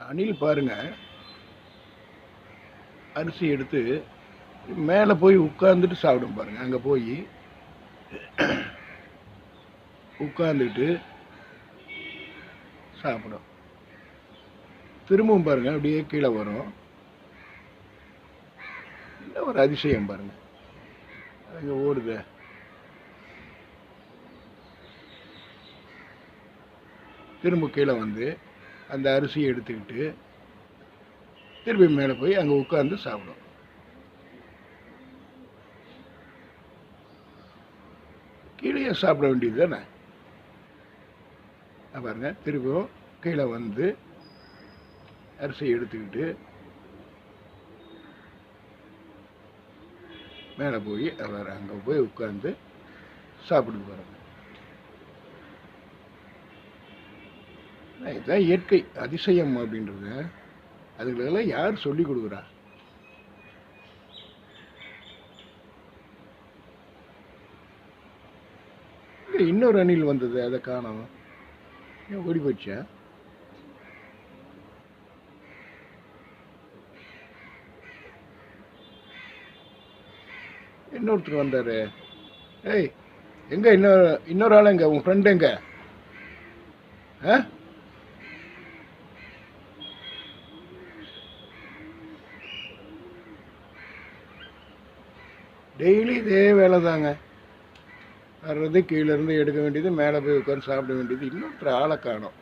அணில் பாருங்க, அரிசி எடுத்து மேலே போய் உட்காந்துட்டு சாப்பிடும் பாருங்க. அங்கே போய் உட்காந்துட்டு சாப்பிடும். திரும்பவும் பாருங்க, அப்படியே கீழே வரும். ஒரு அதிசயம் பாருங்க, அங்கே ஓடுது. திரும்ப கீழே வந்து அந்த அரிசியை எடுத்துக்கிட்டு திரும்பி மேலே போய் அங்கே உட்காந்து சாப்பிடும். கீழே சாப்பிட வேண்டியது தானே. பாருங்க, திரும்பவும் கீழே வந்து அரிசியை எடுத்துக்கிட்டு மேலே போய் அவர் அங்கே போய் உட்காந்து சாப்பிட்டு பாருங்க. இதுதான் இயற்கை அதிசயம் அப்படின்றது. அதுகளெல்லாம் யார் சொல்லி கொடுக்குறா? இன்னொரு அணில் வந்தது, அதை காணோம். ஏன் ஓடி போச்சா? இன்னொருத்தர் வந்தாரு. ஏய், எங்க இன்னொரு ஆள் எங்க? உன் ஃப்ரெண்ட் எங்க? டெய்லி இதே வேலை தாங்க. வர்றது, கீழே இருந்து எடுக்க வேண்டியது, மேலே போய் உட்காந்து சாப்பிட வேண்டியது. இன்னொருத்தர் ஆளை காணோம்.